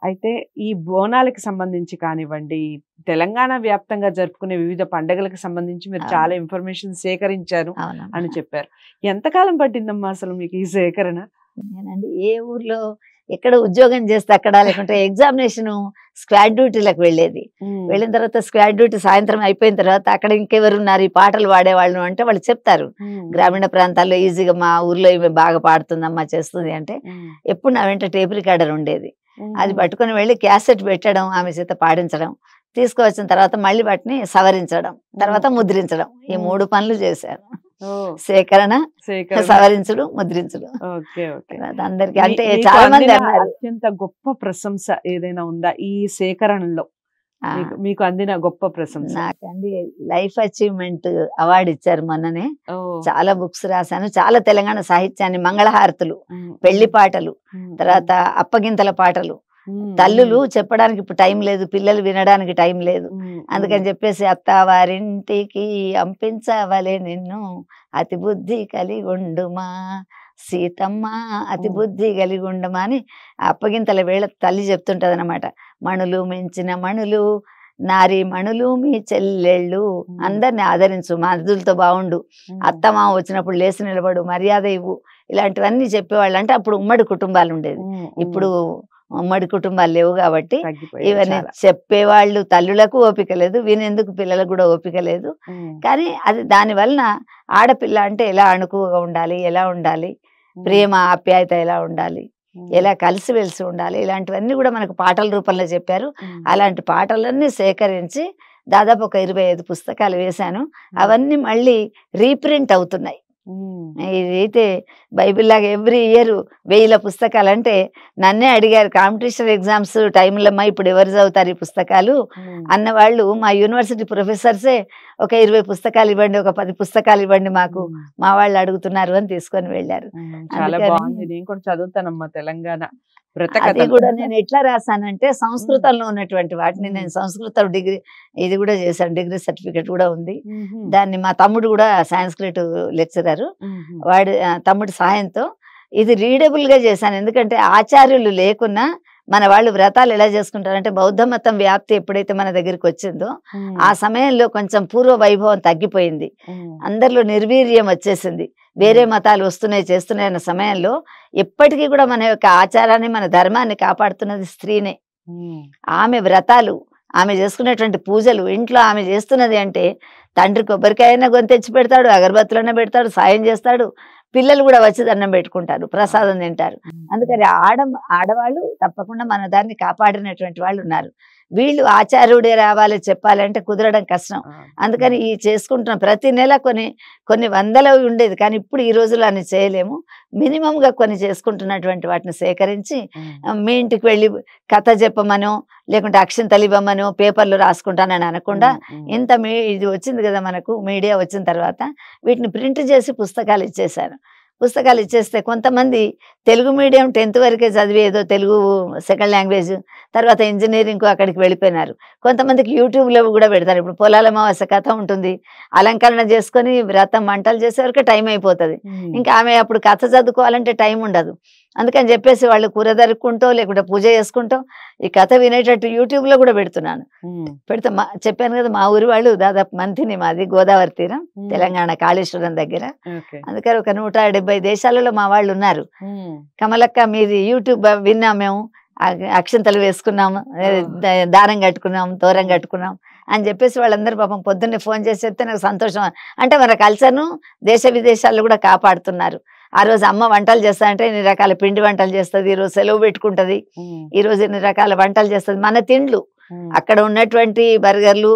అయితే ఈ బోనాలకి సంబంధించి కానివ్వండి, తెలంగాణ వ్యాప్తంగా జరుపుకునే వివిధ పండుగలకు సంబంధించి మీరు చాలా ఇన్ఫర్మేషన్ సేకరించారు అని చెప్పారు. ఎంతకాలం పట్టిందమ్మా అసలు మీకు ఈ సేకరణ? నేనండి ఏ ఊర్లో ఎక్కడ ఉద్యోగం చేస్తే అక్కడ, లేకుంటే ఎగ్జామినేషన్ స్క్వాడ్ డ్యూటీలకు వెళ్ళేది. వెళ్ళిన తర్వాత స్క్వాడ్ డ్యూటీ సాయంత్రం అయిపోయిన తర్వాత అక్కడ ఇంకెవరున్నారు ఈ పాటలు పాడేవాళ్ళు అంటే వాళ్ళు చెప్తారు. గ్రామీణ ప్రాంతాల్లో ఈజీగా మా ఊర్లో ఇవి బాగా పాడుతుందమ్మా చేస్తుంది అంటే ఎప్పుడు నా వెంట టేప్ రికార్డర్ ఉండేది. అది పట్టుకొని వెళ్ళి క్యాసెట్ పెట్టడం, ఆమె చేత పాడించడం, తీసుకువచ్చిన తర్వాత మళ్ళీ వాటిని సవరించడం, తర్వాత ముద్రించడం, ఈ 3 పనులు చేశాను. సేకరణ, సవరించడం, ముద్రించడం. అందరికి అంటే చాలా మంది అన్నారు. అత్యంత గొప్ప ప్రశంస ఏదైనా ఉందా ఈ సేకరణలో? మీకు అందిన గొప్ప ప్రశంస? నాకండి లైఫ్ అచీవ్మెంట్ అవార్డు ఇచ్చారు మొన్ననే. చాలా బుక్స్ రాశాను, చాలా తెలంగాణ సాహిత్యాన్ని, మంగళహారతులు, పెళ్లి పాటలు, తర్వాత అప్పగింతల పాటలు. తల్లులు చెప్పడానికి ఇప్పుడు టైం లేదు, పిల్లలు వినడానికి టైం లేదు. అందుకని చెప్పేసి అత్తవారింటికి అంపించవలే నిన్ను అతి బుద్ధి కలిగి ఉండుమా సీతమ్మ, అతి బుద్ధి కలిగి ఉండమా అని అప్పగింతల వేళ తల్లి చెప్తుంటది అనమాట. మణులు మించిన మణులు, నారీ మణులు మీ చెల్లెళ్ళు, అందరిని ఆదరించు, మా అతిథులతో బాగుండు, అత్తమా వచ్చినప్పుడు లేచి నిలబడు, మర్యాద ఇవ్వు, ఇలాంటివన్నీ చెప్పేవాళ్ళు. అంటే అప్పుడు ఉమ్మడి కుటుంబాలు ఉండేది, ఇప్పుడు ఉమ్మడి కుటుంబాలు లేవు కాబట్టి ఇవన్నీ చెప్పేవాళ్ళు. తల్లులకు ఓపిక లేదు, వినేందుకు పిల్లలకు కూడా ఓపిక లేదు. కానీ అది దాని వలన ఆడపిల్ల అంటే ఎలా అణుకువగా ఉండాలి, ఎలా ఉండాలి, ప్రేమ ఆప్యాయత ఎలా ఉండాలి, ఎలా కలిసి వెలిసి ఉండాలి, ఇలాంటివన్నీ కూడా మనకు పాటల రూపంలో చెప్పారు. అలాంటి పాటలన్నీ సేకరించి దాదాపు ఒక 25 పుస్తకాలు వేశాను. అవన్నీ మళ్ళీ రీప్రింట్ అవుతున్నాయి. ఇదైతే బైబిల్ లాగా ఎవ్రీ ఇయర్ 1000 పుస్తకాలు. అంటే నన్నే అడిగారు కాంపిటీషన్ ఎగ్జామ్స్ టైంలో, అమ్మా ఇప్పుడు ఎవరు చదువుతారు ఈ పుస్తకాలు అన్నవాళ్ళు, మా యూనివర్సిటీ ప్రొఫెసర్సే ఒక 20 పుస్తకాలు ఇవ్వండి, ఒక 10 పుస్తకాలు ఇవ్వండి మాకు, మా వాళ్ళు అడుగుతున్నారు అని తీసుకొని వెళ్ళారు. నేను కూడా చదువుతానమ్మా తెలంగాణ. అది కూడా నేను ఎట్లా రాశానంటే సంస్కృతంలో ఉన్నటువంటి వాటిని నేను సంస్కృత డిగ్రీ ఇది కూడా చేశాను, డిగ్రీ సర్టిఫికేట్ కూడా ఉంది. దాన్ని మా తమ్ముడు కూడా సాంస్క్రిట్ లెక్చరర్, వాడి తమ్ముడి సహాయంతో ఇది రీడబుల్ గా చేశాను. ఎందుకంటే ఆచార్యులు లేకున్నా మన వాళ్ళు వ్రతాలు ఎలా చేసుకుంటారంటే, బౌద్ధ మతం వ్యాప్తి ఎప్పుడైతే మన దగ్గరికి వచ్చిందో ఆ సమయంలో కొంచెం పూర్వ వైభవం తగ్గిపోయింది, అందరిలో నిర్వీర్యం వచ్చేసింది, వేరే మతాలు వస్తున్నాయి చేస్తున్నాయి అన్న సమయంలో ఎప్పటికీ కూడా మన యొక్క ఆచారాన్ని, మన ధర్మాన్ని కాపాడుతున్నది స్త్రీనే. ఆమె వ్రతాలు, ఆమె చేసుకునేటువంటి పూజలు, ఇంట్లో ఆమె చేస్తున్నది అంటే తండ్రి కొబ్బరికాయన గొంతెచ్చి పెడతాడు, అగరబత్తులన్న పెడతాడు, సాయం చేస్తాడు, పిల్లలు కూడా వచ్చి దండం పెట్టుకుంటారు, ప్రసాదం తింటారు. అందుకని ఆడవాళ్ళు తప్పకుండా మన దాన్ని కాపాడినటువంటి వాళ్ళు ఉన్నారు. వీళ్ళు ఆచార్యుడే రావాలి చెప్పాలంటే కుదరడం కష్టం. అందుకని ఈ చేసుకుంటున్న ప్రతి నెల కొన్ని వందలు ఉండేది, కానీ ఇప్పుడు ఈ రోజుల్లో అన్ని చేయలేము. మినిమంగా కొన్ని చేసుకుంటున్నటువంటి వాటిని సేకరించి మీ ఇంటికి వెళ్ళి కథ చెప్పమనో, లేకుంటే అక్షింతలు ఇవ్వమనో, పేపర్లు రాసుకుంటానని అనకుండా ఇంత ఇది వచ్చింది కదా మనకు, మీడియా వచ్చిన తర్వాత వీటిని ప్రింట్ చేసి పుస్తకాలు ఇచ్చేసాను. పుస్తకాలు ఇచ్చేస్తే కొంతమంది తెలుగు మీడియం 10th వరకే చదివి ఏదో తెలుగు సెకండ్ లాంగ్వేజ్, తర్వాత ఇంజనీరింగ్ అక్కడికి వెళ్ళిపోయినారు. కొంతమందికి యూట్యూబ్లో కూడా పెడతారు. ఇప్పుడు పొలాల అమావాస్య కథ ఉంటుంది, అలంకరణ చేసుకొని వ్రతం వంటలు చేసే వరకు టైం అయిపోతుంది. ఇంకా ఆమె అప్పుడు కథ చదువుకోవాలంటే టైం ఉండదు. అందుకని చెప్పేసి వాళ్ళు కూర దరుక్కుంటూ లేకుంటే పూజ చేసుకుంటూ ఈ కథ వినేటట్టు యూట్యూబ్లో కూడా పెడుతున్నాను. పెడితే చెప్పాను కదా, మా ఊరి వాళ్ళు దాదాపు మంతిని, మాది గోదావరి తీరం, తెలంగాణ కాళేశ్వరం దగ్గర. అందుకని ఒక 170 దేశాలలో మా వాళ్ళు ఉన్నారు. కమలక్క మీది యూట్యూబ్ విన్నాం, మేము అక్షంతలు వేసుకున్నాము, దారం కట్టుకున్నాం, తోరం కట్టుకున్నాం అని చెప్పేసి వాళ్ళందరూ పాపం పొద్దున్నే ఫోన్ చేసి చెప్తే నాకు సంతోషం. అంటే మన కల్చర్ను దేశ విదేశాల్లో కూడా కాపాడుతున్నారు. ఆ రోజు అమ్మ వంటలు చేస్తానంటే ఇన్ని రకాల పిండి వంటలు చేస్తుంది, ఈరోజు సెలవు పెట్టుకుంటది, ఈరోజు ఇన్ని రకాల వంటలు చేస్తుంది. మన తిండ్లు అక్కడ ఉన్నటువంటి బర్గర్లు,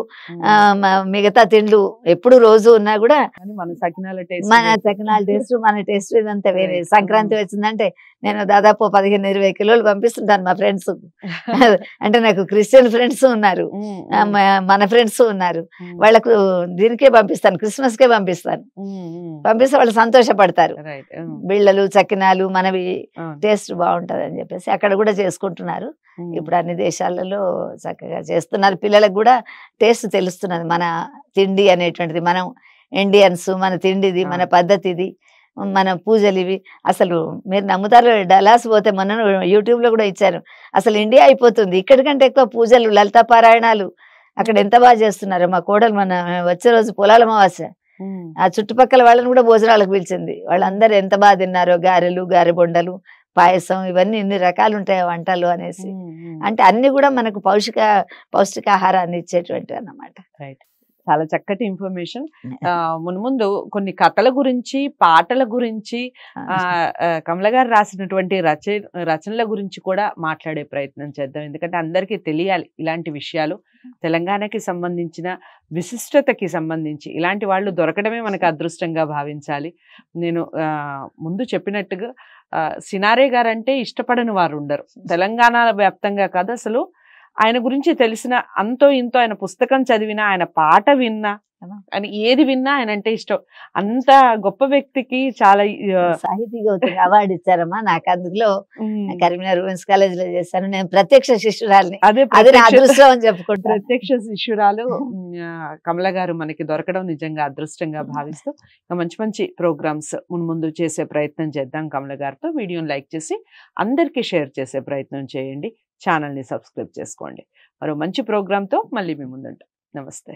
మిగతా తిండ్లు ఎప్పుడు రోజు ఉన్నా కూడా మన సకినాల టేస్ట్, మన టేస్ట్ ఇదంతా వేరే. సంక్రాంతి వచ్చిందంటే నేను దాదాపు 15-20 కిలోలు పంపిస్తుంటాను మా ఫ్రెండ్స్. అంటే నాకు క్రిస్టియన్ ఫ్రెండ్స్ ఉన్నారు, మన ఫ్రెండ్స్ ఉన్నారు, వాళ్ళకు దీనికే పంపిస్తాను, క్రిస్మస్ కే పంపిస్తాను. పంపిస్తే వాళ్ళు సంతోషపడతారు. బిళ్ళలు, చకినాలు మనవి టేస్ట్ బాగుంటది అని చెప్పేసి అక్కడ కూడా చేసుకుంటున్నారు. ఇప్పుడు అన్ని దేశాలలో చక్కగా చేస్తున్నారు. పిల్లలకు కూడా టేస్ట్ తెలుస్తున్నది, మన తిండి అనేటువంటిది, మనం ఇండియన్స్, మన తిండిది, మన పద్ధతిది, మన పూజలు ఇవి అసలు మీరు నమ్ముతారు, డలాస్ పోతే మొన్న యూట్యూబ్ లో కూడా ఇచ్చారు, అసలు ఇండియా అయిపోతుంది, ఇక్కడికంటే ఎక్కువ పూజలు లలిత పారాయణాలు అక్కడ ఎంత బాగా చేస్తున్నారు. మా కోడలు మన వచ్చే రోజు పొలాల అమావాస్య, ఆ చుట్టుపక్కల వాళ్ళని కూడా భోజనాలకు పిలిచింది, వాళ్ళందరూ ఎంత బాగా తిన్నారో, గారెలు, గారె బొండలు, పాయసం, ఇవన్నీ ఇన్ని రకాలు ఉంటాయి వంటలు అనేసి. అంటే అన్ని కూడా మనకు పౌష్టికాహారాన్ని ఇచ్చేటువంటి అన్నమాట. రైట్, చాలా చక్కటి ఇన్ఫర్మేషన్. మున్ముందు కొన్ని కథల గురించి, పాటల గురించి, కమల గారు రాసినటువంటి రచనల గురించి కూడా మాట్లాడే ప్రయత్నం చేద్దాం. ఎందుకంటే అందరికీ తెలియాలి ఇలాంటి విషయాలు, తెలంగాణకి సంబంధించిన విశిష్టతకి సంబంధించి ఇలాంటి వాళ్ళు దొరకడమే మనకు అదృష్టంగా భావించాలి. నేను ముందు చెప్పినట్టుగా సినారే గారంటే ఇష్టపడని వారు ఉండరు. తెలంగాణ వ్యాప్తంగా కాదు, అసలు ఆయన గురించి తెలిసిన అంతో ఇంతో, ఆయన పుస్తకం చదివినా, ఆయన పాట విన్నా, ఆయన ఏది విన్నా ఆయన అంటే ఇష్టం. అంత గొప్ప వ్యక్తికి చాలా సాహితీ గౌతమి అవార్డు ఇచ్చారమ్మా నాకు. అందులో కరీంనగర్ ఉమెన్స్ కాలేజ్ లో చేశాను, నేను ప్రత్యక్ష శిష్యురాలిని. అదే అదృష్టం అని చెప్పుకుంటా. ప్రత్యక్ష శిష్యురాలు కమల గారు మనకి దొరకడం నిజంగా అదృష్టంగా భావిస్తూ మంచి మంచి ప్రోగ్రామ్స్ ముందు చేసే ప్రయత్నం చేద్దాం కమల గారితో. వీడియోని లైక్ చేసి అందరికీ షేర్ చేసే ప్రయత్నం చేయండి. ఛానల్ని సబ్స్క్రైబ్ చేసుకోండి. మరో మంచి ప్రోగ్రాంతో మళ్ళీ మీ ముందుంటాం. నమస్తే.